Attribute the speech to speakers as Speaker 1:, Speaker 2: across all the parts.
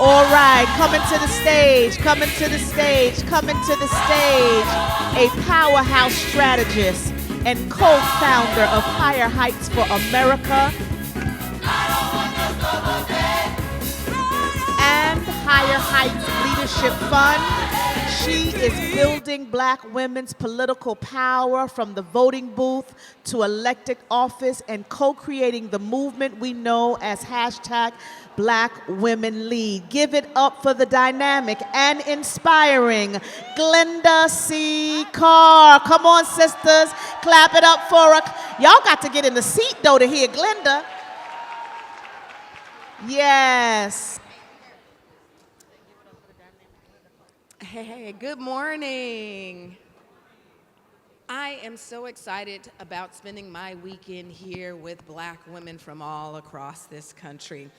Speaker 1: All right, coming to the stage, coming to the stage, coming to the stage, a powerhouse strategist and co-founder of Higher Heights for America and Higher Heights Leadership Fund. She is building Black women's political power from the voting booth to elected office and co-creating the movement we know as hashtag Black Women Lead. Give it up for the dynamic and inspiring Glynda C. Carr. Come on, sisters, clap it up for her. Y'all got to get in the seat, though, to hear Glynda. Yes.
Speaker 2: Hey, good morning. I am so excited about spending my weekend here with Black women from all across this country.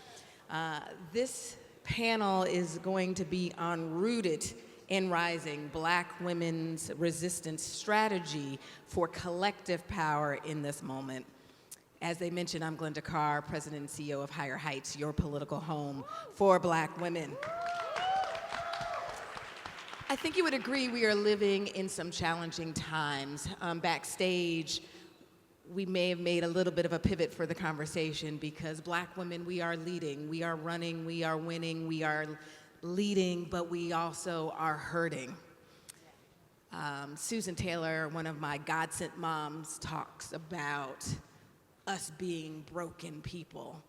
Speaker 2: This panel is going to be on Rooted and Rising, Black women's resistance strategy for collective power in this moment. As they mentioned, I'm Glynda Carr, President and CEO of Higher Heights, your political home for Black women. I think you would agree we are living in some challenging times. Backstage, we may have made a little bit of a pivot for the conversation because Black women, we are leading, we are running, we are winning, we are leading, but we also are hurting. Susan Taylor, one of my God-sent moms, talks about us being broken people.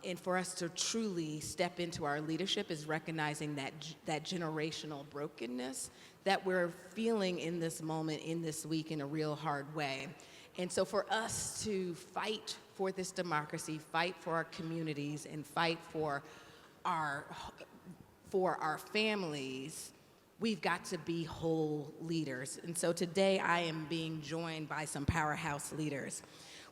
Speaker 2: And for us to truly step into our leadership is recognizing that generational brokenness that we're feeling in this moment, in this week, in a real hard way. And so for us to fight for this democracy, fight for our communities, and fight for our families, we've got to be whole leaders. And so today I am being joined by some powerhouse leaders.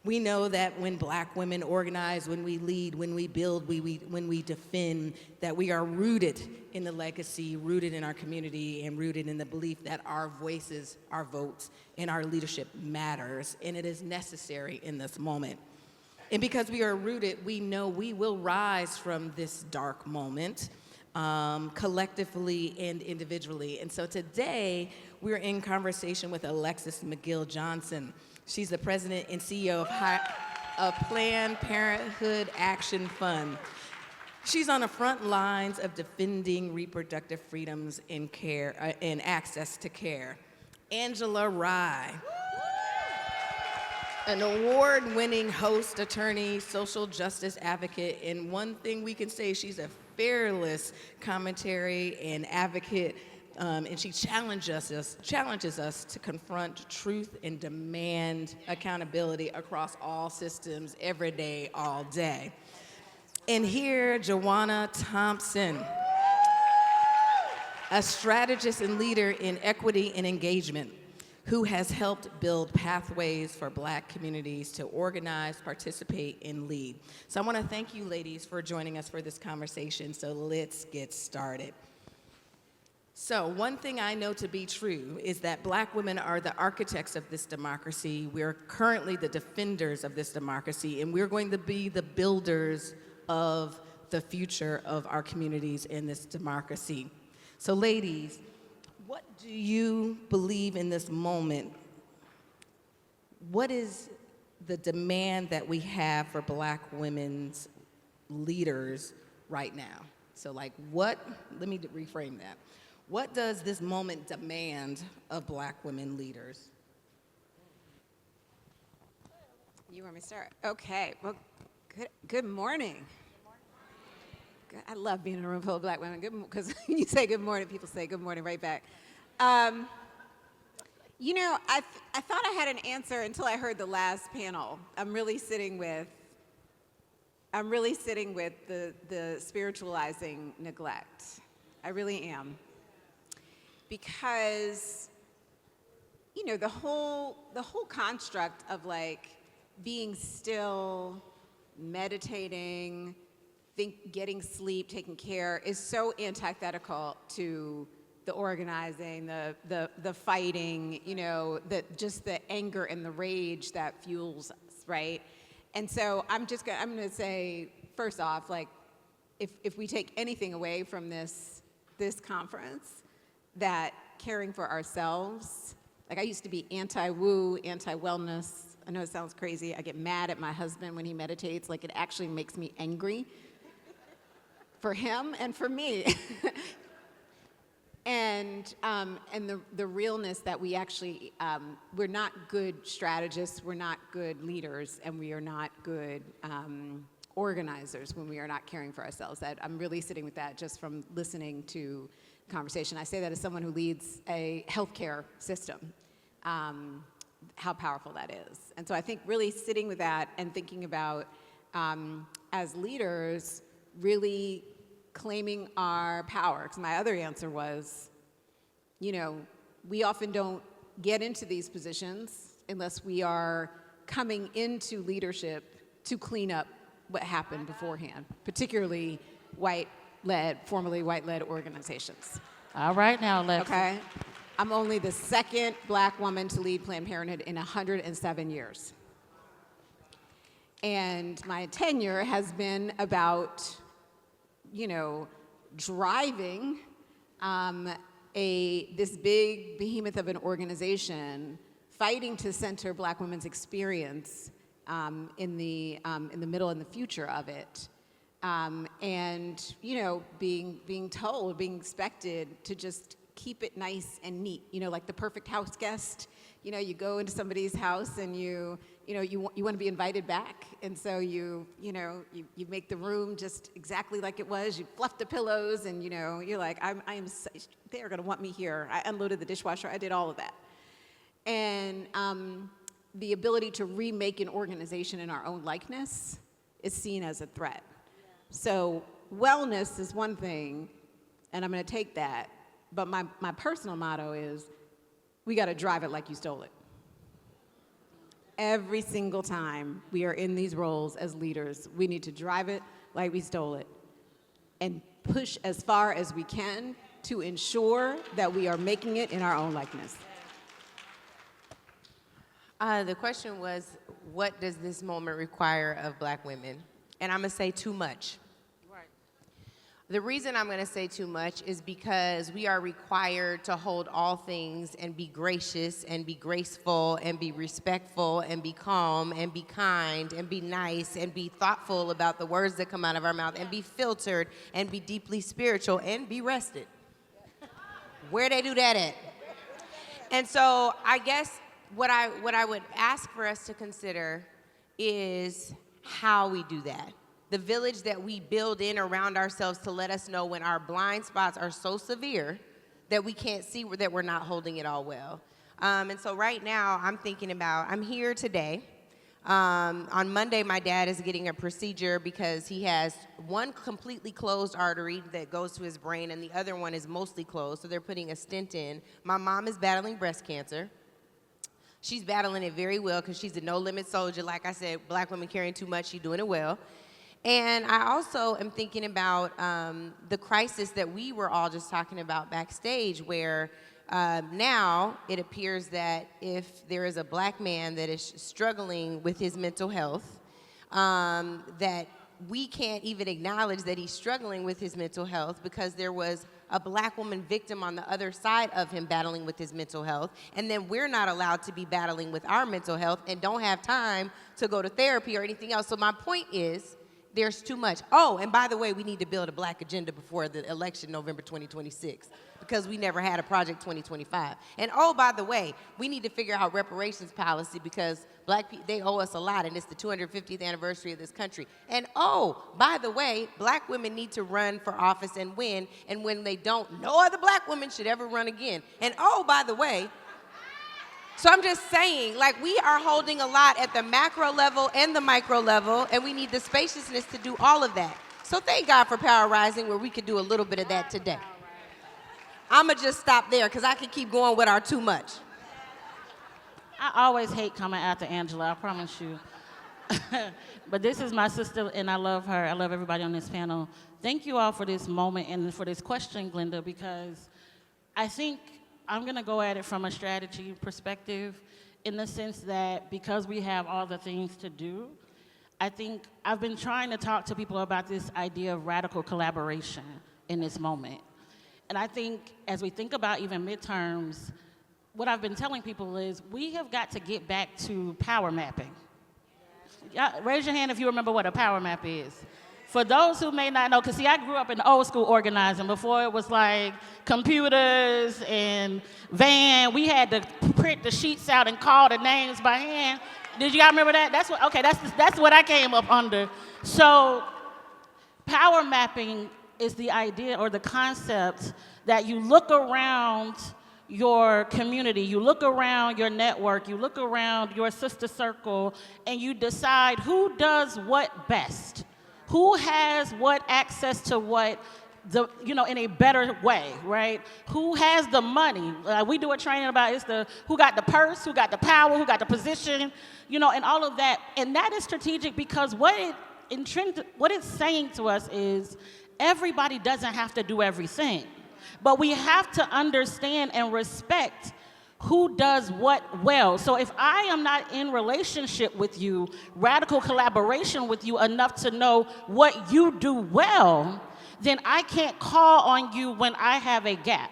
Speaker 2: We know that when Black women organize, when we lead, when we build, when we defend, that we are rooted in the legacy, rooted in our community, and rooted in the belief that our voices, our votes, and our leadership matters, and it is necessary in this moment. And because we are rooted, we know we will rise from this dark moment, collectively and individually. And so today, we're in conversation with Alexis McGill Johnson. She's the president and CEO of Planned Parenthood Action Fund. She's on the front lines of defending reproductive freedoms and care and access to care. Angela Rye, an award-winning host, attorney, social justice advocate, and one thing we can say, she's a fearless commentary and advocate. And she challenges us to confront truth and demand accountability across all systems, every day, all day. And here, DeJuana Thompson, a strategist and leader in equity and engagement, who has helped build pathways for Black communities to organize, participate, and lead. So I want to thank you, ladies, for joining us for this conversation. So let's get started. So one thing I know to be true is that Black women are the architects of this democracy. We're currently the defenders of this democracy, and we're going to be the builders of the future of our communities in this democracy. So ladies, what do you believe in this moment? What is the demand that we have for Black women's leaders right now? So let me reframe that. What does this moment demand of Black women leaders?
Speaker 3: You want me to start? Okay. Well, good morning. Good. I love being in a room full of Black women. Because when you say good morning, people say good morning right back. You know, I thought I had an answer until I heard the last panel. I'm really sitting with the spiritualizing neglect. I really am. Because, you know, the whole construct of like being still, meditating, getting sleep, taking care is so antithetical to the organizing, the fighting, you know, just the anger and the rage that fuels us, right? And so I'm gonna say, first off, like, if we take anything away from this conference, that caring for ourselves, like I used to be anti-woo, anti-wellness. I know it sounds crazy. I get mad at my husband when he meditates. Like, it actually makes me angry for him and for me. And the realness that we actually, we're not good strategists, we're not good leaders, and we are not good organizers when we are not caring for ourselves. That I'm really sitting with that just from listening to conversation. I say that as someone who leads a healthcare system, how powerful that is. And so I think really sitting with that and thinking about, as leaders, really claiming our power. Because my other answer was, we often don't get into these positions unless we are coming into leadership to clean up what happened beforehand, particularly formerly white-led organizations.
Speaker 4: All right now, Alexis.
Speaker 3: Okay? I'm only the second black woman to lead Planned Parenthood in 107 years. And my tenure has been about, driving this big behemoth of an organization, fighting to center black women's experience in the middle and the future of it. And being told, being expected to just keep it nice and neat, like the perfect house guest. You go into somebody's house and you want to be invited back, and so you make the room just exactly like it was. You fluff the pillows, and you're like, they're gonna want me here. I unloaded the dishwasher. I did all of that, and the ability to remake an organization in our own likeness is seen as a threat. So wellness is one thing, and I'm going to take that, but my personal motto is, we got to drive it like you stole it. Every single time we are in these roles as leaders, we need to drive it like we stole it and push as far as we can to ensure that we are making it in our own likeness.
Speaker 5: The question was, what does this moment require of black women? And I'm going to say too much.
Speaker 4: Right.
Speaker 5: The reason I'm going to say too much is because we are required to hold all things and be gracious and be graceful and be respectful and be calm and be kind and be nice and be thoughtful about the words that come out of our mouth and be filtered and be deeply spiritual and be rested. Where they do that at? And so I guess what I would ask for us to consider is how we do that. The village that we build in around ourselves to let us know when our blind spots are so severe that we can't see that we're not holding it all well. And so right now I'm here today. On Monday, my dad is getting a procedure because he has one completely closed artery that goes to his brain and the other one is mostly closed, so they're putting a stent in. My mom is battling breast cancer. She's battling it very well because she's a no-limit soldier. Like I said, black women carrying too much, she's doing it well. And I also am thinking about the crisis that we were all just talking about backstage, where now it appears that if there is a black man that is struggling with his mental health, that we can't even acknowledge that he's struggling with his mental health because there was a black woman victim on the other side of him battling with his mental health, and then we're not allowed to be battling with our mental health and don't have time to go to therapy or anything else. So my point is, there's too much. Oh, and by the way, we need to build a black agenda before the election, November 2026, because we never had a Project 2025. And oh, by the way, we need to figure out reparations policy because black people, they owe us a lot, and it's the 250th anniversary of this country. And oh, by the way, black women need to run for office and win, and when they don't, no other black woman should ever run again. And oh, by the way, so I'm just saying, like, we are holding a lot at the macro level and the micro level, and we need the spaciousness to do all of that. So thank God for Power Rising, where we could do a little bit of that today. I'm going to just stop there, because I can keep going with our too much.
Speaker 4: I always hate coming after Angela, I promise you. But this is my sister, and I love her. I love everybody on this panel. Thank you all for this moment and for this question, Glynda, because I think I'm going to go at it from a strategy perspective in the sense that because we have all the things to do, I think I've been trying to talk to people about this idea of radical collaboration in this moment. And I think as we think about even midterms, what I've been telling people is we have got to get back to power mapping. Yeah, raise your hand if you remember what a power map is. For those who may not know, because see, I grew up in old school organizing before it was like computers and van. We had to print the sheets out and call the names by hand. Did you guys remember that? That's what I came up under. So power mapping is the idea or the concept that you look around your community, you look around your network, you look around your sister circle, and you decide who does what best, who has what access to what, in a better way, right? Who has the money? We do a training about who got the purse, who got the power, who got the position, and all of that. And that is strategic because what it's saying to us is everybody doesn't have to do everything. But we have to understand and respect who does what well. So if I am not in relationship with you, radical collaboration with you enough to know what you do well, then I can't call on you when I have a gap.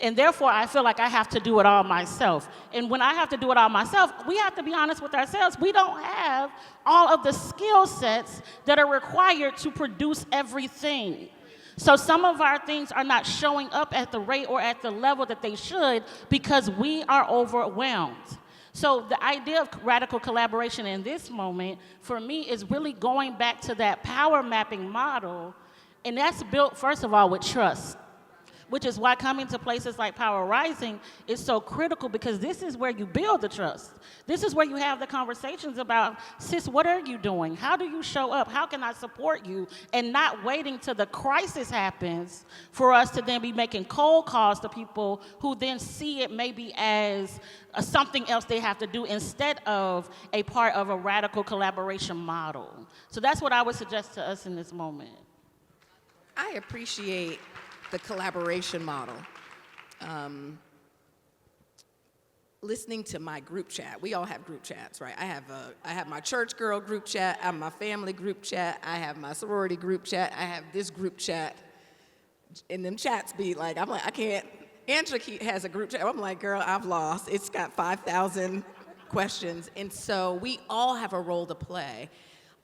Speaker 4: And therefore, I feel like I have to do it all myself. And when I have to do it all myself, we have to be honest with ourselves. We don't have all of the skill sets that are required to produce everything. So some of our things are not showing up at the rate or at the level that they should because we are overwhelmed. So the idea of radical collaboration in this moment, for me, is really going back to that power mapping model, and that's built, first of all, with trust, which is why coming to places like Power Rising is so critical because this is where you build the trust. This is where you have the conversations about, sis, what are you doing? How do you show up? How can I support you? And not waiting till the crisis happens for us to then be making cold calls to people who then see it maybe as something else they have to do instead of a part of a radical collaboration model. So that's what I would suggest to us in this moment.
Speaker 2: I appreciate the collaboration model. Listening to my group chat, we all have group chats, right? I have my church girl group chat, I have my family group chat, I have my sorority group chat, I have this group chat, and them chats be like, I'm like, I can't. Angela has a group chat. I'm like, girl, I've lost. It's got 5,000 questions, and so we all have a role to play.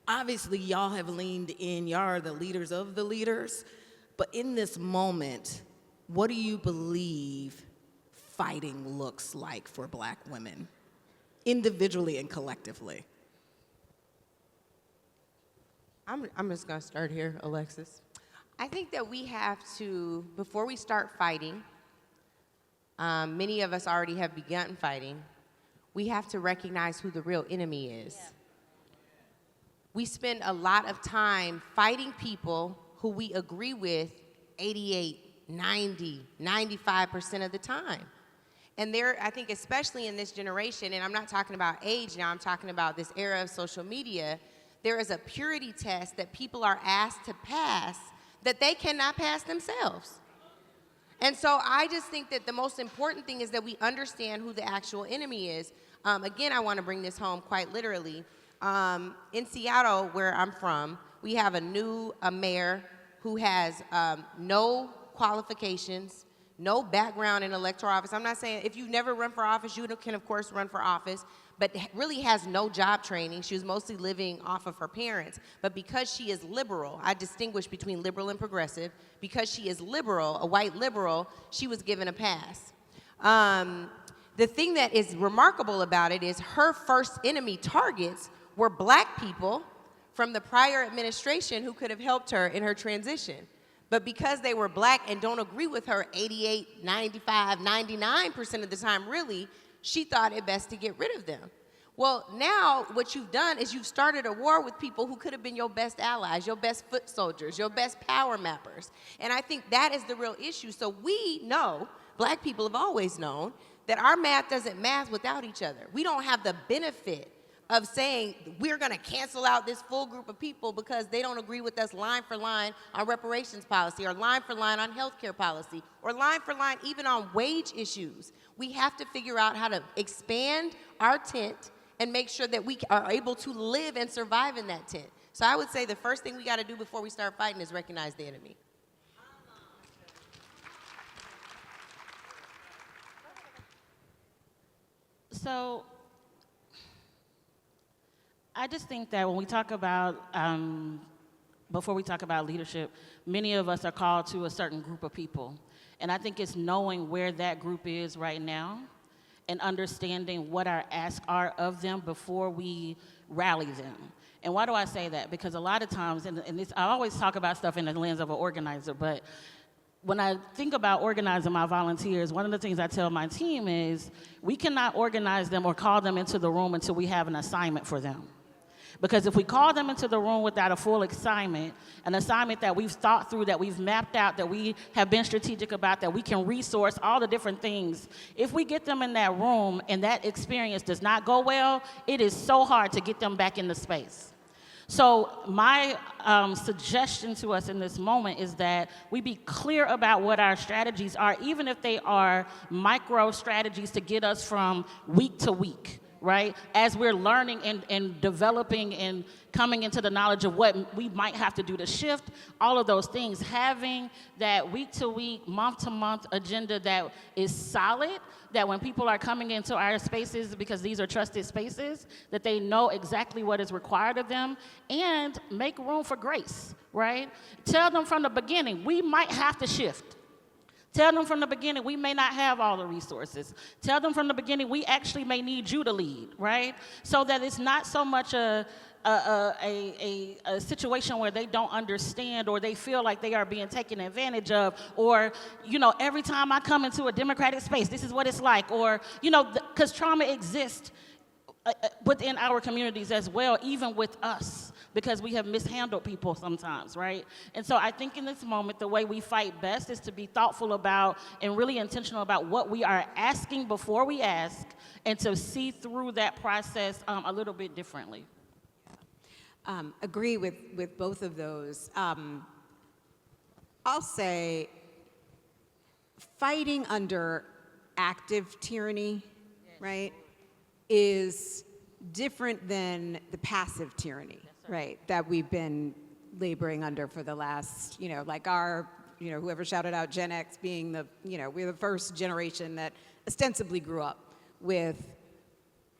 Speaker 2: Obviously, y'all have leaned in. Y'all are the leaders of the leaders. But in this moment, what do you believe fighting looks like for Black women, individually and collectively?
Speaker 5: I'm just gonna start here, Alexis. I think that we have to, before we start fighting, many of us already have begun fighting, we have to recognize who the real enemy is. Yeah. We spend a lot of time fighting people who we agree with 88, 90, 95% of the time. And there, I think especially in this generation, and I'm not talking about age now, I'm talking about this era of social media, there is a purity test that people are asked to pass that they cannot pass themselves. And so I just think that the most important thing is that we understand who the actual enemy is. Again, I want to bring this home quite literally. In Seattle, where I'm from, we have a mayor who has no qualifications, no background in electoral office. I'm not saying if you've never run for office, you can of course run for office, but really has no job training. She was mostly living off of her parents. But because she is liberal, I distinguish between liberal and progressive. Because she is liberal, a white liberal, she was given a pass. The thing that is remarkable about it is her first enemy targets were Black people from the prior administration who could have helped her in her transition. But because they were Black and don't agree with her 88, 95, 99% of the time, really, she thought it best to get rid of them. Well, now what you've done is you've started a war with people who could have been your best allies, your best foot soldiers, your best power mappers. And I think that is the real issue. So we know, Black people have always known, that our math doesn't math without each other. We don't have the benefit of saying we're gonna cancel out this full group of people because they don't agree with us line for line on reparations policy, or line for line on healthcare policy, or line for line even on wage issues. We have to figure out how to expand our tent and make sure that we are able to live and survive in that tent. So I would say the first thing we got to do before we start fighting is recognize the enemy.
Speaker 4: So I just think that when we talk about, before we talk about leadership, many of us are called to a certain group of people. And I think it's knowing where that group is right now and understanding what our asks are of them before we rally them. And why do I say that? Because a lot of times, and this, I always talk about stuff in the lens of an organizer, but when I think about organizing my volunteers, one of the things I tell my team is we cannot organize them or call them into the room until we have an assignment for them. Because if we call them into the room without a full assignment, an assignment that we've thought through, that we've mapped out, that we have been strategic about, that we can resource, all the different things, if we get them in that room and that experience does not go well, it is so hard to get them back in the space. So my suggestion to us in this moment is that we be clear about what our strategies are, even if they are micro strategies to get us from week to week, right? As we're learning and developing and coming into the knowledge of what we might have to do to shift, all of those things, having that week to week, month to month agenda that is solid, that when people are coming into our spaces, because these are trusted spaces, that they know exactly what is required of them, and make room for grace, right? Tell them from the beginning, we might have to shift. Tell them from the beginning, we may not have all the resources. Tell them from the beginning, we actually may need you to lead, right? So that it's not so much a situation where they don't understand or they feel like they are being taken advantage of, or, you know, every time I come into a democratic space, this is what it's like, or, you know, because trauma exists within our communities as well, even with us, because we have mishandled people sometimes, right? And so I think in this moment, the way we fight best is to be thoughtful about and really intentional about what we are asking before we ask, and to see through that process a little bit differently.
Speaker 3: Agree with both of those. I'll say fighting under active tyranny, right, is different than the passive tyranny, right, that we've been laboring under for the last, you know, like our, you know, whoever shouted out Gen X being the, you know, we're the first generation that ostensibly grew up with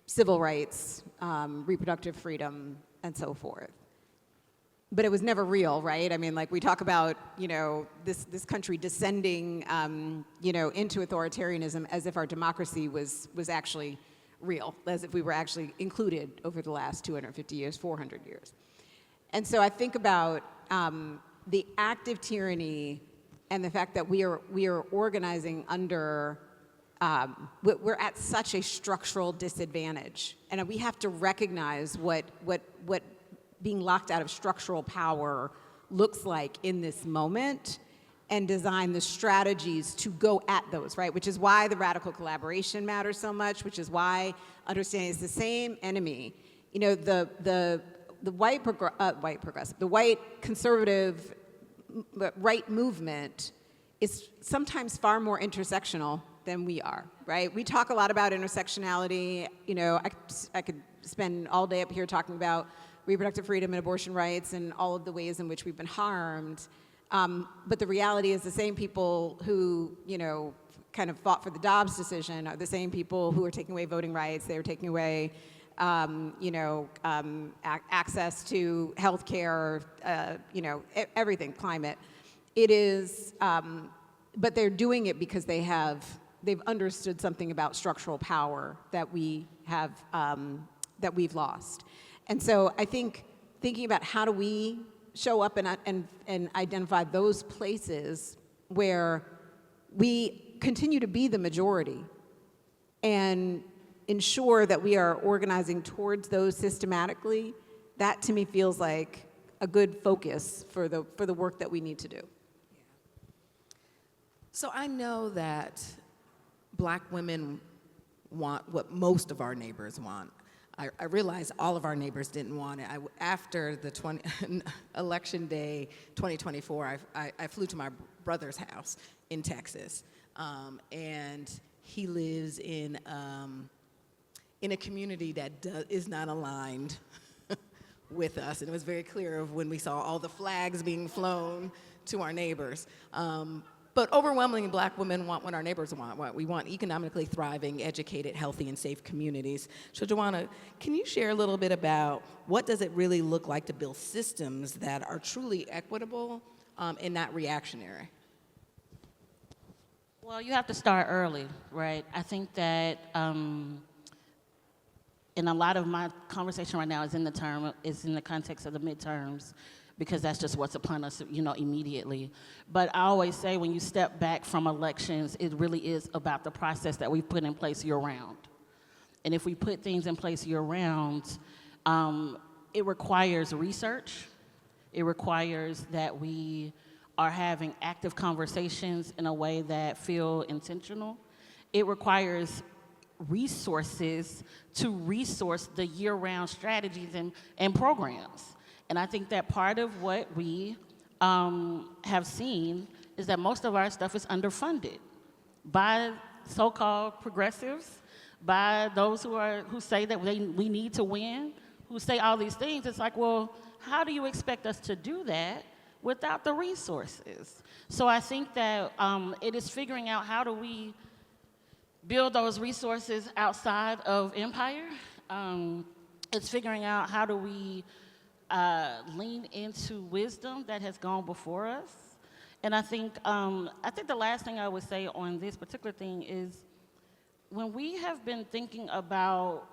Speaker 3: civil rights, reproductive freedom, and so forth. But it was never real, right? I mean, like we talk about, you know, this country descending, you know, into authoritarianism as if our democracy was actually real, as if we were actually included over the last 250 years, 400 years. And so I think about the active tyranny and the fact that we are organizing under, we're at such a structural disadvantage. And we have to recognize what being locked out of structural power looks like in this moment, and design the strategies to go at those, right? Which is why the radical collaboration matters so much, which is why understanding it's the same enemy. You know, the white progressive, the white conservative right movement is sometimes far more intersectional than we are, right? We talk a lot about intersectionality. You know, I could spend all day up here talking about reproductive freedom and abortion rights and all of the ways in which we've been harmed. But the reality is the same people who, you know, kind of fought for the Dobbs decision are the same people who are taking away voting rights. They are taking away, you know, access to health care, you know, everything, climate. It is, but they're doing it because they've understood something about structural power that we have, that we've lost. And so I think thinking about how do we show up and identify those places where we continue to be the majority and ensure that we are organizing towards those systematically, that to me feels like a good focus for the work that we need to do.
Speaker 2: So I know that Black women want what most of our neighbors want. I realized all of our neighbors didn't want it. After the election day 2024, I flew to my brother's house in Texas, and he lives in in a community that is not aligned with us. And it was very clear of when we saw all the flags being flown to our neighbors. But overwhelmingly, Black women want what our neighbors want. We want economically thriving, educated, healthy, and safe communities. So, DeJuana, can you share a little bit about what does it really look like to build systems that are truly equitable and not reactionary?
Speaker 4: Well, you have to start early, right? I think that in a lot of my conversation right now is in the context of the midterms, because that's just what's upon us, immediately. But I always say when you step back from elections, it really is about the process that we've put in place year-round. And if we put things in place year-round, it requires research. It requires that we are having active conversations in a way that feel intentional. It requires resources to resource the year-round strategies and programs. And I think that part of what we have seen is that most of our stuff is underfunded by so-called progressives, by those who say that we need to win, who say all these things. It's like, well, how do you expect us to do that without the resources? So I think that it is figuring out how do we build those resources outside of empire. It's figuring out how do we lean into wisdom that has gone before us. And I think the last thing I would say on this particular thing is when we have been thinking about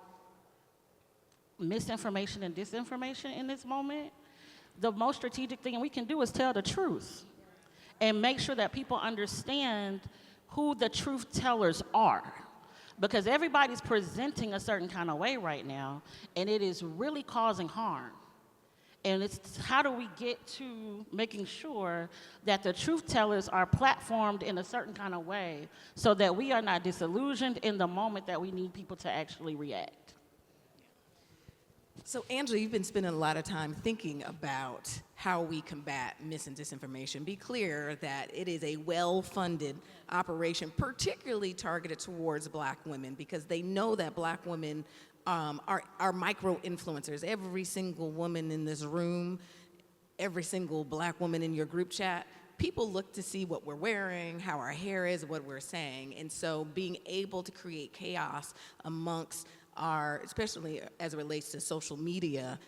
Speaker 4: misinformation and disinformation in this moment, the most strategic thing we can do is tell the truth and make sure that people understand who the truth tellers are. Because everybody's presenting a certain kind of way right now, and it is really causing harm. And it's how do we get to making sure that the truth tellers are platformed in a certain kind of way so that we are not disillusioned in the moment that we need people to actually react.
Speaker 2: So, Angela, you've been spending a lot of time thinking about how we combat mis and disinformation. Be clear that it is a well-funded operation, particularly targeted towards Black women, because they know that Black women are micro-influencers. Every single woman in this room, every single Black woman in your group chat, people look to see what we're wearing, how our hair is, what we're saying. And so being able to create chaos amongst especially as it relates to social media,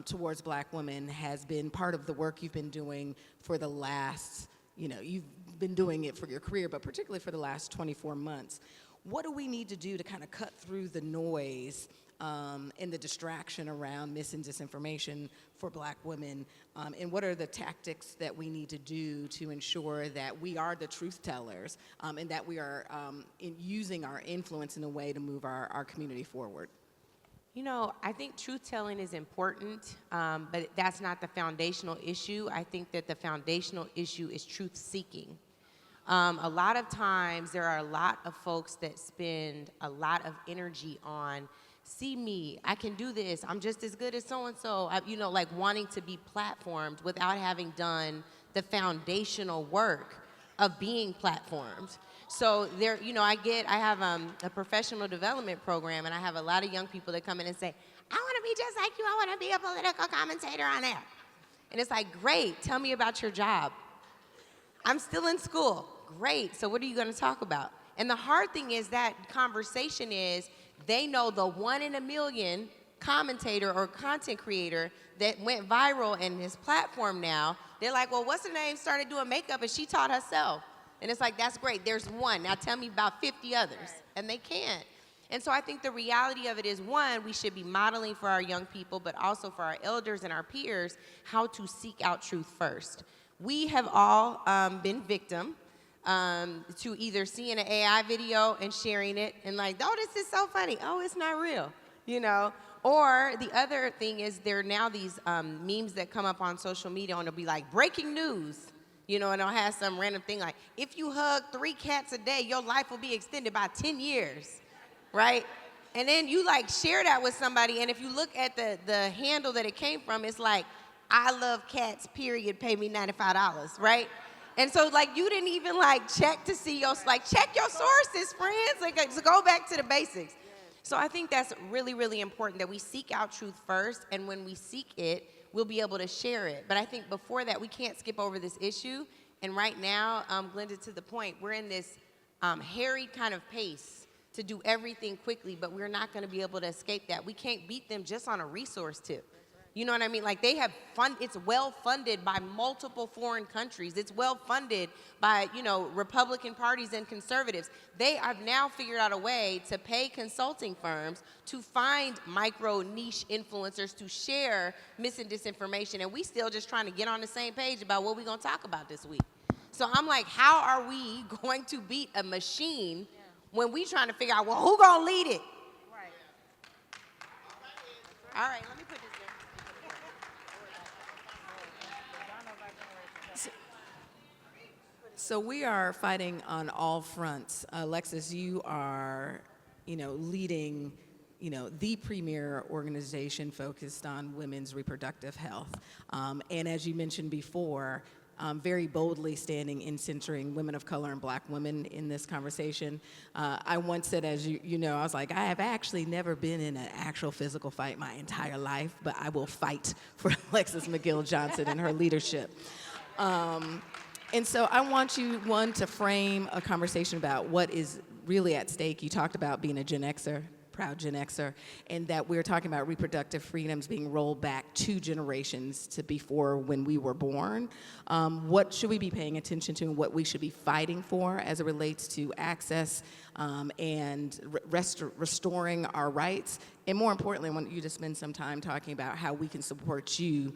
Speaker 2: towards Black women has been part of the work you've been doing for the last, you've been doing it for your career, but particularly for the last 24 months. What do we need to do to kind of cut through the noise and the distraction around mis and disinformation for Black women? And what are the tactics that we need to do to ensure that we are the truth tellers and that we are using our influence in a way to move our community forward?
Speaker 5: I think truth-telling is important, but that's not the foundational issue. I think that the foundational issue is truth-seeking. A lot of times, there are a lot of folks that spend a lot of energy on, see me, I can do this, I'm just as good as so-and-so, like wanting to be platformed without having done the foundational work of being platformed. So there, I have a professional development program, and I have a lot of young people that come in and say, I want to be just like you, I want to be a political commentator on air. And it's like, great, tell me about your job. I'm still in school. Great, so what are you going to talk about? And the hard thing is that conversation is they know the 1 in a million commentator or content creator that went viral in his platform now. They're like, well, what's her name started doing makeup and she taught herself. And it's like, that's great, there's one. Now tell me about 50 others. And they can't. And so I think the reality of it is, one, we should be modeling for our young people, but also for our elders and our peers, how to seek out truth first. We have all been victim to either seeing an AI video and sharing it and like, oh, this is so funny. Oh, it's not real, Or the other thing is there are now these memes that come up on social media and it'll be like breaking news, and it'll have some random thing like, if you hug 3 cats a day, your life will be extended by 10 years, right? And then you like share that with somebody, and if you look at the handle that it came from, it's like, I love cats, period, pay me $95, right? And so like you didn't even like check to see check your sources, friends. So go back to the basics. So I think that's really, really important that we seek out truth first, and when we seek it, we'll be able to share it. But I think before that, we can't skip over this issue. And right now, Glynda, to the point, we're in this harried kind of pace to do everything quickly, but we're not going to be able to escape that. We can't beat them just on a resource tip. You know what I mean? Like, they have it's well funded by multiple foreign countries. It's well funded by, Republican parties and conservatives. They have now figured out a way to pay consulting firms to find micro niche influencers to share mis and disinformation. And we still just trying to get on the same page about what we're going to talk about this week. So I'm like, how are we going to beat a machine when we trying to figure out, well, who going to lead it?
Speaker 4: Right.
Speaker 5: All right, let me put this there.
Speaker 2: So we are fighting on all fronts. Alexis, you are, leading, the premier organization focused on women's reproductive health. And as you mentioned before, very boldly standing in centering women of color and black women in this conversation. I once said, as you know, I was like, I have actually never been in an actual physical fight my entire life, but I will fight for Alexis McGill Johnson and her leadership. And so I want you, one, to frame a conversation about what is really at stake. You talked about being a Gen Xer, proud Gen Xer, and that we're talking about reproductive freedoms being rolled back 2 generations to before when we were born. What should we be paying attention to and what we should be fighting for as it relates to access and restoring our rights? And more importantly, I want you to spend some time talking about how we can support you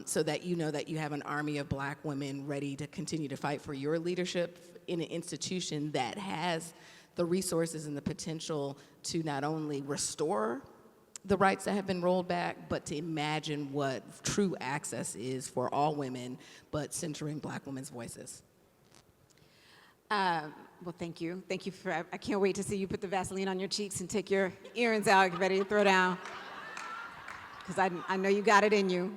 Speaker 2: so that you know that you have an army of black women ready to continue to fight for your leadership in an institution that has the resources and the potential to not only restore the rights that have been rolled back, but to imagine what true access is for all women, but centering black women's voices.
Speaker 3: Well, thank you. Thank you I can't wait to see you put the Vaseline on your cheeks and take your earrings out, get ready to throw down. Because I know you got it in you.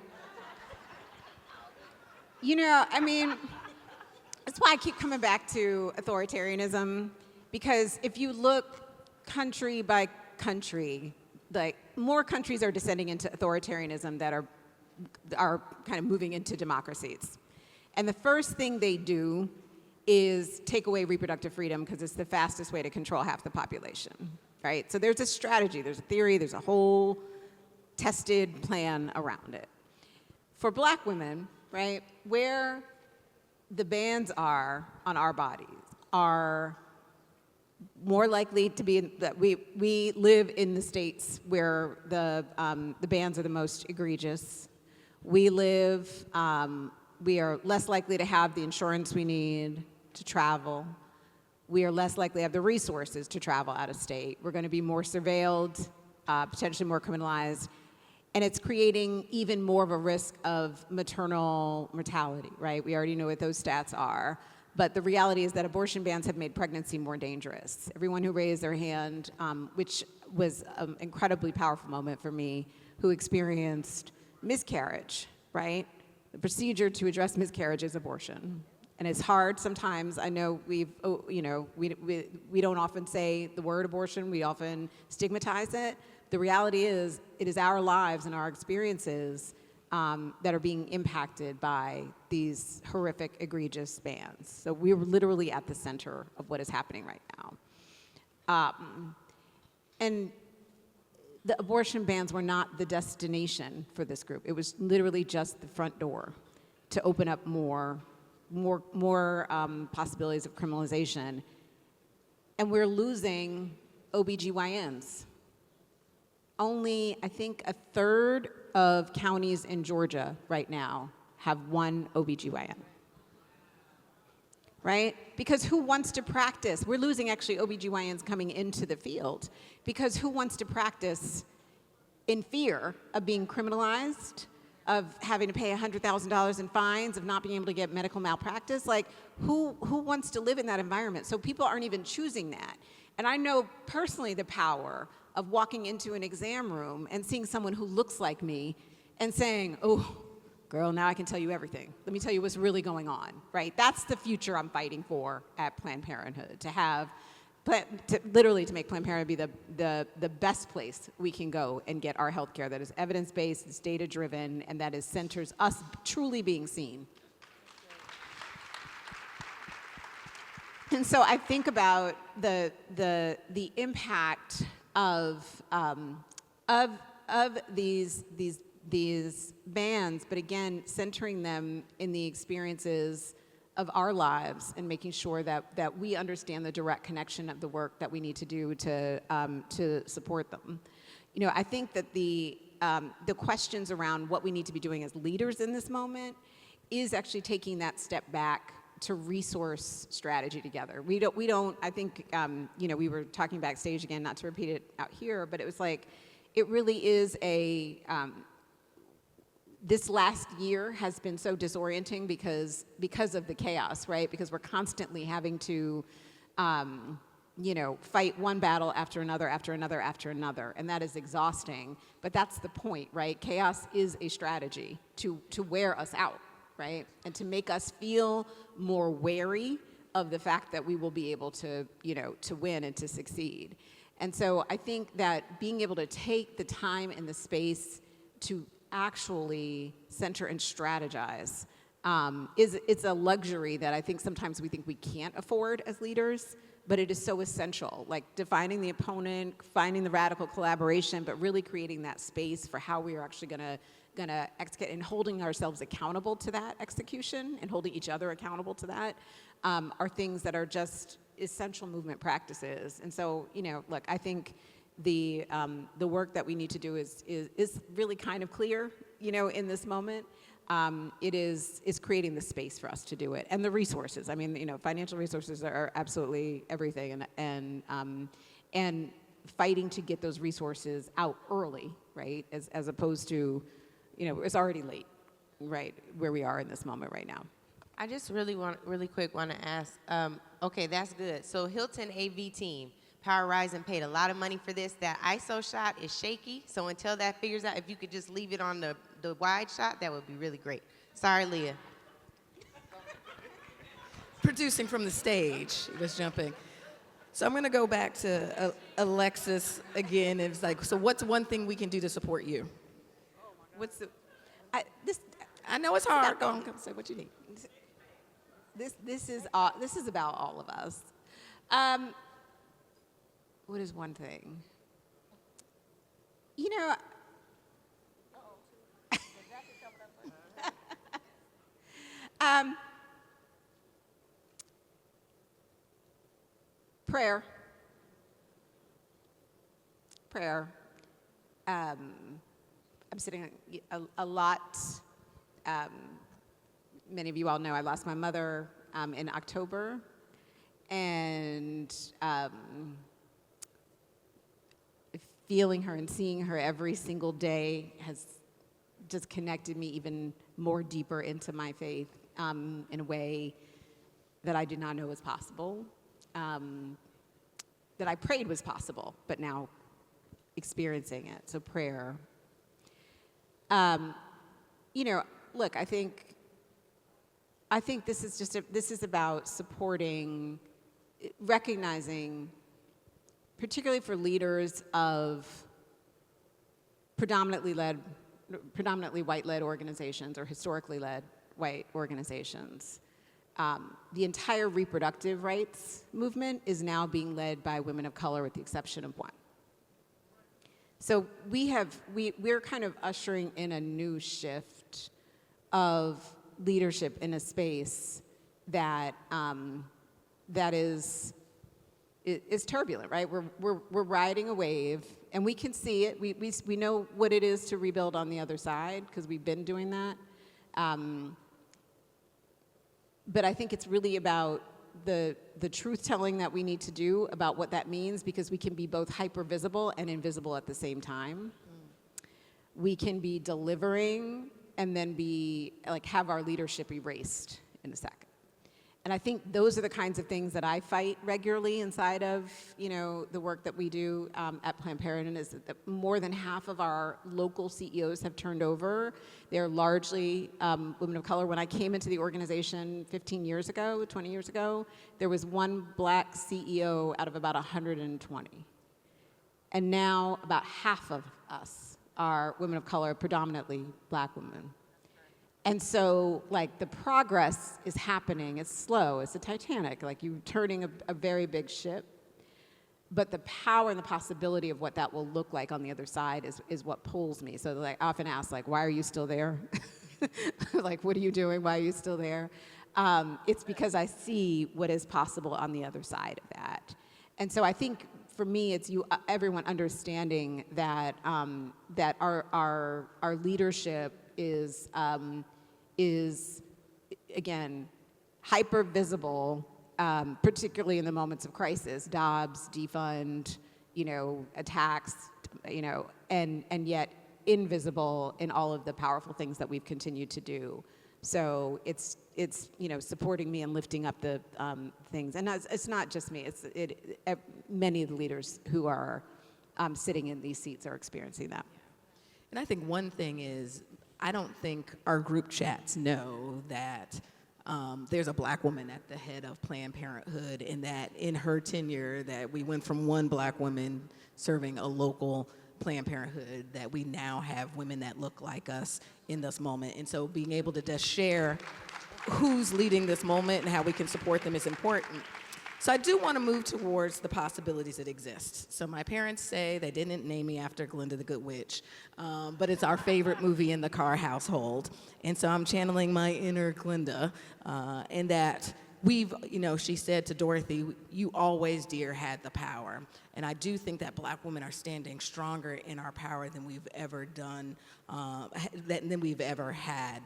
Speaker 3: That's why I keep coming back to authoritarianism, because if you look country by country, like, more countries are descending into authoritarianism that are kind of moving into democracies. And the first thing they do is take away reproductive freedom because it's the fastest way to control half the population, right? So there's a strategy, there's a theory, there's a whole tested plan around it. For black women, right, where the bans are on our bodies are more likely to be that we live in the states where the bans are the most egregious. We are less likely to have the insurance we need to travel. We are less likely to have the resources to travel out of state. We're going to be more surveilled, potentially more criminalized. And it's creating even more of a risk of maternal mortality, right? We already know what those stats are. But the reality is that abortion bans have made pregnancy more dangerous. Everyone who raised their hand, which was an incredibly powerful moment for me, who experienced miscarriage, right? The procedure to address miscarriage is abortion. And it's hard sometimes. I know we don't often say the word abortion. We often stigmatize it. The reality is, it is our lives and our experiences that are being impacted by these horrific, egregious bans. So we're literally at the center of what is happening right now. And the abortion bans were not the destination for this group. It was literally just the front door to open up more possibilities of criminalization. And we're losing OBGYNs. Only, I think, a third of counties in Georgia right now have one OBGYN. Right? Because who wants to practice? We're losing actually OBGYNs coming into the field because who wants to practice in fear of being criminalized, of having to pay $100,000 in fines, of not being able to get medical malpractice? Like, who wants to live in that environment? So people aren't even choosing that. And I know personally the power of walking into an exam room and seeing someone who looks like me and saying, oh, girl, now I can tell you everything. Let me tell you what's really going on, right? That's the future I'm fighting for at Planned Parenthood, to have literally to make Planned Parenthood be the best place we can go and get our health care that is evidence-based, that's data-driven, and that centers us truly being seen. And so I think about the impact of these bans, but again, centering them in the experiences of our lives and making sure that we understand the direct connection of the work that we need to do to support them. You know, I think that the questions around what we need to be doing as leaders in this moment is actually taking that step back to resource strategy together. We don't, I think, you know, we were talking backstage again, not to repeat it out here, but it was like, it really is this last year has been so disorienting because of the chaos, right? Because we're constantly having to, you know, fight one battle after another, after another, after another, and that is exhausting. But that's the point, right? Chaos is a strategy to wear us out, right? And to make us feel more wary of the fact that we will be able to, you know, to win and to succeed. And so I think that being able to take the time and the space to actually center and strategize it's a luxury that I think sometimes we think we can't afford as leaders, but it is so essential, like defining the opponent, finding the radical collaboration, but really creating that space for how we are actually gonna execute and holding ourselves accountable to that execution and holding each other accountable to that are things that are just essential movement practices. And so, you know, look, I think the work that we need to do is really kind of clear, you know, in this moment. It is creating the space for us to do it, and the resources. I mean, you know, financial resources are absolutely everything, and fighting to get those resources out early, right? As opposed to, you know, it's already late, right? Where we are in this moment right now.
Speaker 5: I just really quick want to ask, okay, that's good. So Hilton AV team, Power Rising paid a lot of money for this. That ISO shot is shaky, so until that figures out, if you could just leave it on the wide shot, that would be really great. Sorry, Leah.
Speaker 2: Producing from the stage, was jumping. So I'm gonna go back to Alexis again. It's like, so what's one thing we can do to support you? I know it's hard. Go on, come say what you need.
Speaker 3: This is about all of us. What is one thing? You know, prayer. I'm sitting a lot. Many of you all know I lost my mother in October, and feeling her and seeing her every single day has just connected me even more deeper into my faith in a way that I did not know was possible, that I prayed was possible, but now experiencing it. So prayer. You know, look, I think this is about supporting, recognizing, particularly for leaders of predominantly white-led organizations or historically led white organizations. The entire reproductive rights movement is now being led by women of color, with the exception of one. So we're kind of ushering in a new shift of leadership in a space that is turbulent, right? We're riding a wave, and we can see it. We know what it is to rebuild on the other side because we've been doing that. But I think it's really about the truth-telling that we need to do about what that means, because we can be both hyper-visible and invisible at the same time. We can be delivering and then be, like, have our leadership erased in a second. And I think those are the kinds of things that I fight regularly inside of, the work that we do at Planned Parenthood, is that more than half of our local CEOs have turned over. They're largely women of color. When I came into the organization 15 years ago, 20 years ago, there was one black CEO out of about 120. And now about half of us are women of color, predominantly black women. And so, the progress is happening. It's slow. It's the Titanic. You're turning a very big ship. But the power and the possibility of what that will look like on the other side is what pulls me. So, I often ask, why are you still there? What are you doing? Why are you still there? It's because I see what is possible on the other side of that. And so I think, for me, it's everyone understanding that that our leadership is again hyper visible, particularly in the moments of crisis, Dobbs, defund, attacks, and yet invisible in all of the powerful things that we've continued to do. So it's supporting me and lifting up the things, and it's not just me. Many of the leaders who are sitting in these seats are experiencing that.
Speaker 2: And I think one thing is, I don't think our group chats know that there's a black woman at the head of Planned Parenthood, and that in her tenure that we went from one black woman serving a local Planned Parenthood, that we now have women that look like us in this moment. And so being able to just share who's leading this moment and how we can support them is important. So I do want to move towards the possibilities that exist. So my parents say they didn't name me after Glynda the Good Witch, but it's our favorite movie in the Carr household. And so I'm channeling my inner Glynda, in that she said to Dorothy, "You always, dear, had the power." And I do think that black women are standing stronger in our power than we've ever done, than we've ever had.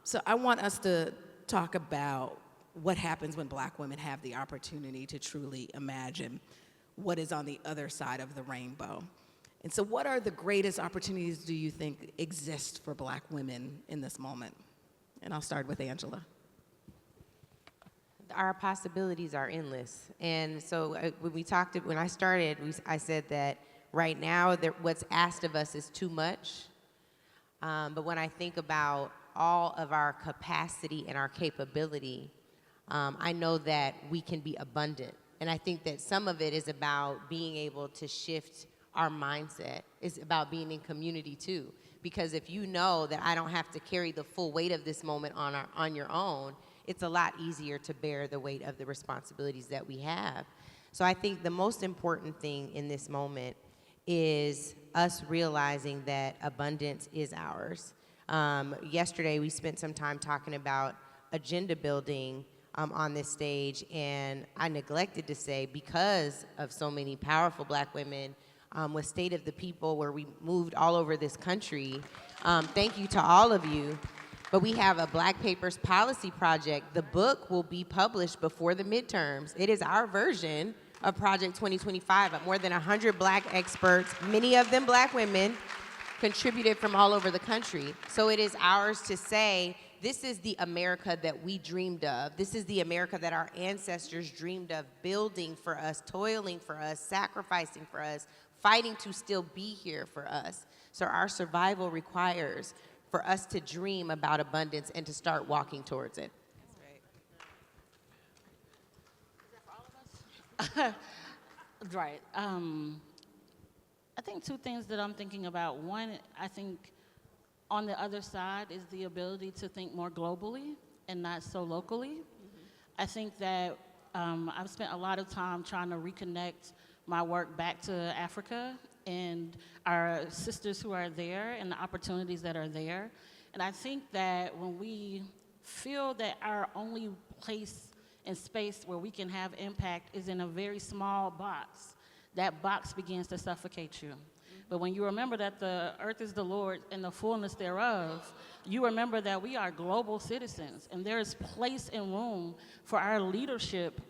Speaker 2: So I want us to talk about what happens when black women have the opportunity to truly imagine what is on the other side of the rainbow. And so what are the greatest opportunities do you think exist for black women in this moment? And I'll start with Angela.
Speaker 5: Our possibilities are endless. And so when I started, I said that right now what's asked of us is too much. But when I think about all of our capacity and our capability, I know that we can be abundant. And I think that some of it is about being able to shift our mindset. It's about being in community too. Because if you know that I don't have to carry the full weight of this moment on your own, it's a lot easier to bear the weight of the responsibilities that we have. So I think the most important thing in this moment is us realizing that abundance is ours. Yesterday, we spent some time talking about agenda building on this stage, and I neglected to say, because of so many powerful black women, with State of the People, where we moved all over this country, thank you to all of you. But we have a Black Papers Policy Project. The book will be published before the midterms. It is our version of Project 2025. More than 100 black experts, many of them black women, contributed from all over the country. So it is ours to say, this is the America that we dreamed of. This is the America that our ancestors dreamed of, building for us, toiling for us, sacrificing for us, fighting to still be here for us. So our survival requires for us to dream about abundance and to start walking towards it.
Speaker 4: That's right. Right. I think two things that I'm thinking about. One, I think on the other side is the ability to think more globally and not so locally. Mm-hmm. I think that I've spent a lot of time trying to reconnect my work back to Africa and our sisters who are there and the opportunities that are there. And I think that when we feel that our only place and space where we can have impact is in a very small box, that box begins to suffocate you. But when you remember that the earth is the Lord and the fullness thereof, you remember that we are global citizens and there is place and room for our leadership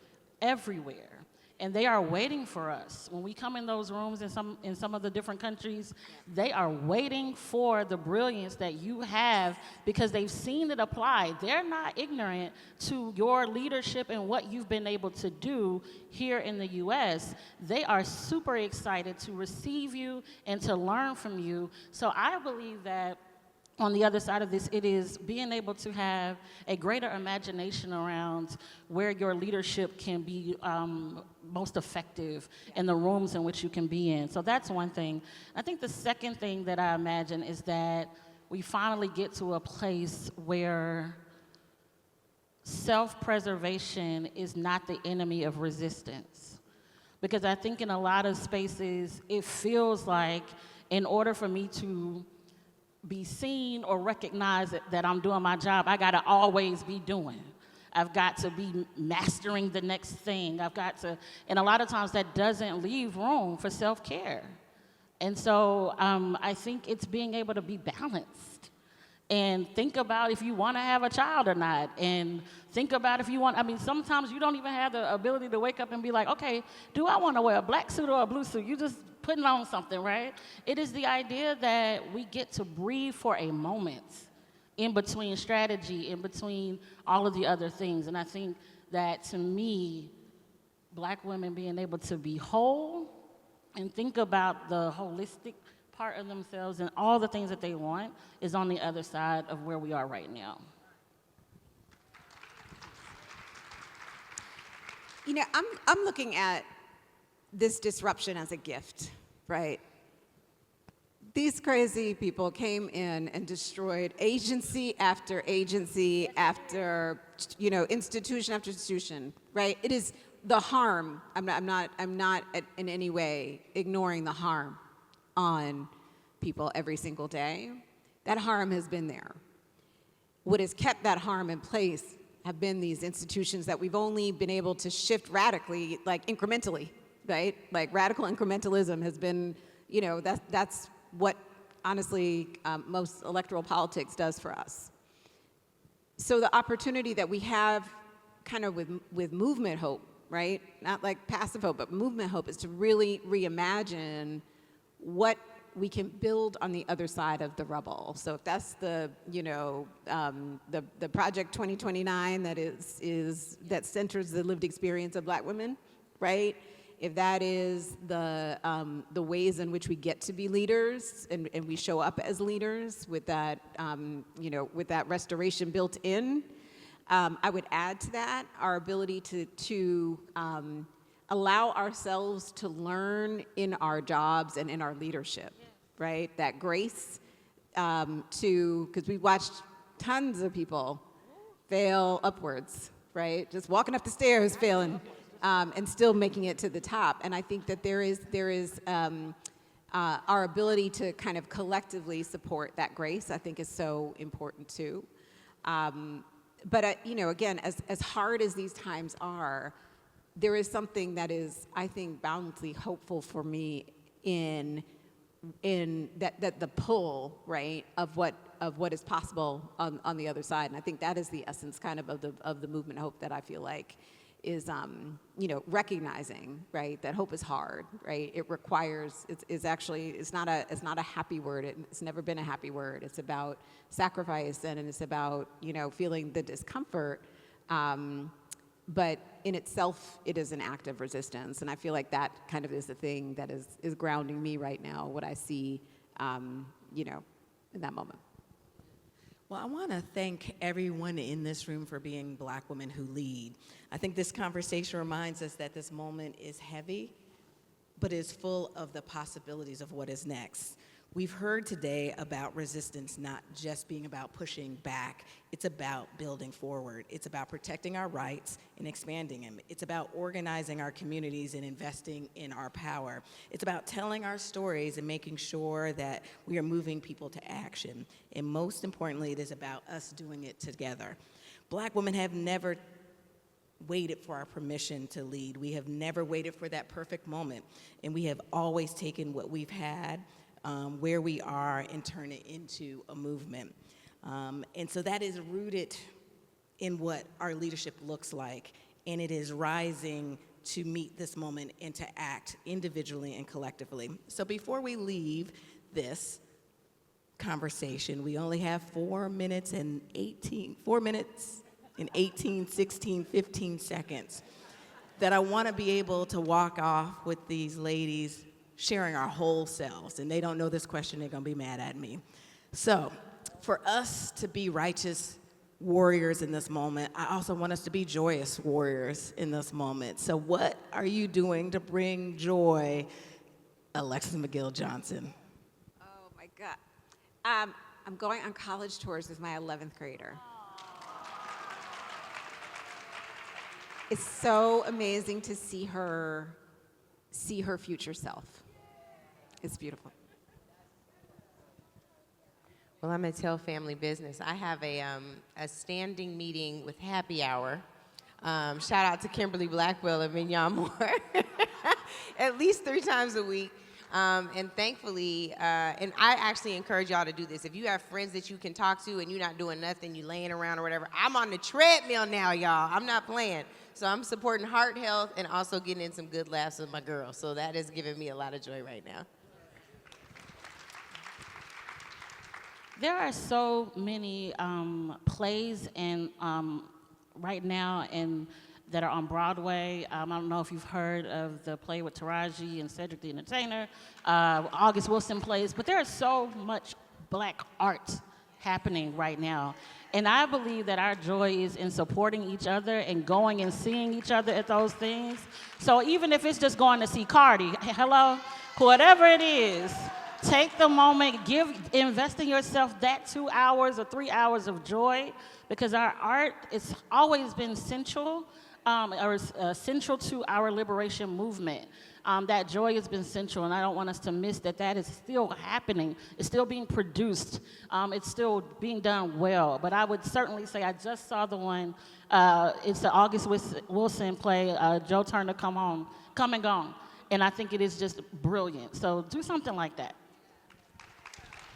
Speaker 4: everywhere. And they are waiting for us. When we come in those rooms in some of the different countries, they are waiting for the brilliance that you have because they've seen it apply. They're not ignorant to your leadership and what you've been able to do here in the US. They are super excited to receive you and to learn from you. So I believe that on the other side of this, it is being able to have a greater imagination around where your leadership can be most effective in the rooms in which you can be in. So that's one thing. I think the second thing that I imagine is that we finally get to a place where self-preservation is not the enemy of resistance. Because I think in a lot of spaces, it feels like in order for me to be seen or recognize that I'm doing my job, I gotta always be doing. I've got to be mastering the next thing. I've got to, and a lot of times that doesn't leave room for self-care. And so I think it's being able to be balanced and think about if you wanna have a child or not, and think about if you want, I mean, sometimes you don't even have the ability to wake up and be like, okay, do I wanna wear a black suit or a blue suit? You just putting on something, right? It is the idea that we get to breathe for a moment in between strategy, in between all of the other things. And I think that, to me, Black women being able to be whole and think about the holistic part of themselves and all the things that they want is on the other side of where we are right now.
Speaker 3: You know, I'm looking at this disruption as a gift, right? These crazy people came in and destroyed agency after agency after, you know, institution after institution, right? It is the harm. I'm not in any way ignoring the harm on people every single day. That harm has been there. What has kept that harm in place have been these institutions that we've only been able to shift radically, like incrementally, right? Like radical incrementalism has been, you know, that's what honestly most electoral politics does for us. So the opportunity that we have kind of with movement hope, right? Not like passive hope, but movement hope is to really reimagine what we can build on the other side of the rubble. So if that's the, you know, the Project 2029 that centers the lived experience of Black women, right? If that is the ways in which we get to be leaders and we show up as leaders with that, you know, with that restoration built in, I would add to that our ability to allow ourselves to learn in our jobs and in our leadership, right? That grace because we watched tons of people fail upwards, right? Just walking up the stairs failing. And still making it to the top. And I think that there is our ability to kind of collectively support that grace, I think is so important too. But you know, again, as hard as these times are, there is something that is, I think, boundlessly hopeful for me in that the pull, right, of what is possible on the other side. And I think that is the essence kind of the movement hope that I feel like is, you know, recognizing, right, that hope is hard, right? It requires, it's not a happy word. It's never been a happy word. It's about sacrifice and it's about, you know, feeling the discomfort. But in itself, it is an act of resistance. And I feel like that kind of is the thing that is grounding me right now, what I see, you know, in that moment.
Speaker 2: Well, I want to thank everyone in this room for being Black women who lead. I think this conversation reminds us that this moment is heavy, but is full of the possibilities of what is next. We've heard today about resistance not just being about pushing back, it's about building forward. It's about protecting our rights and expanding them. It's about organizing our communities and investing in our power. It's about telling our stories and making sure that we are moving people to action. And most importantly, it is about us doing it together. Black women have never waited for our permission to lead. We have never waited for that perfect moment. And we have always taken what we've had, where we are, and turn it into a movement. And so that is rooted in what our leadership looks like, and it is rising to meet this moment and to act individually and collectively. So before we leave this conversation, we only have 4 minutes and 18, 16, 15 seconds that I want to be able to walk off with these ladies sharing our whole selves. And they don't know this question, they're going to be mad at me. So for us to be righteous warriors in this moment, I also want us to be joyous warriors in this moment. So what are you doing to bring joy, Alexis McGill Johnson?
Speaker 3: Oh my God. I'm going on college tours with my 11th grader. It's so amazing to see her future self. It's beautiful.
Speaker 5: Well, I'm going to tell family business. I have a standing meeting with Happy Hour. Shout out to Kimberly Blackwell and Mignon Moore. At least 3 times a week. And thankfully, and I actually encourage y'all to do this. If you have friends that you can talk to and you're not doing nothing, you laying around or whatever, I'm on the treadmill now, y'all. I'm not playing. So I'm supporting heart health and also getting in some good laughs with my girls. So that is giving me a lot of joy right now.
Speaker 4: There are so many plays and right now and that are on Broadway. I don't know if you've heard of the play with Taraji and Cedric the Entertainer, August Wilson plays, but there is so much Black art happening right now. And I believe that our joy is in supporting each other and going and seeing each other at those things. So even if it's just going to see Cardi, hello, whatever it is, take the moment, invest in yourself that 2 hours or 3 hours of joy, because our art has always been central to our liberation movement. That joy has been central, and I don't want us to miss that that is still happening. It's still being produced. It's still being done well. But I would certainly say I just saw the one, it's the August Wilson play, Joe Turner Come and Gone. And I think it is just brilliant. So do something like that.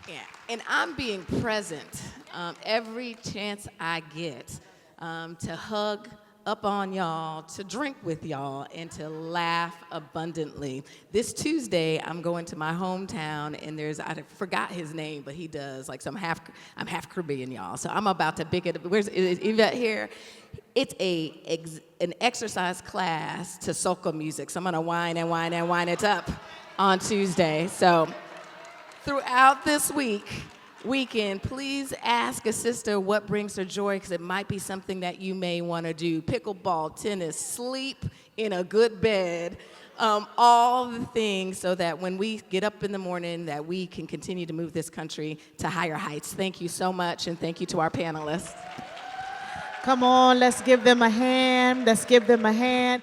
Speaker 2: Yeah, and I'm being present every chance I get to hug up on y'all, to drink with y'all, and to laugh abundantly. This Tuesday, I'm going to my hometown, and I forgot his name, but he does, like, so I'm half Caribbean, y'all. So I'm about to pick it. Is Yvette here? It's an exercise class to soca music. So I'm gonna whine and whine and whine it up on Tuesday. So throughout this weekend, please ask a sister what brings her joy, because it might be something that you may want to do. Pickleball, tennis, sleep in a good bed, all the things so that when we get up in the morning that we can continue to move this country to higher heights. Thank you so much, and thank you to our panelists.
Speaker 1: Come on, let's give them a hand. Let's give them a hand.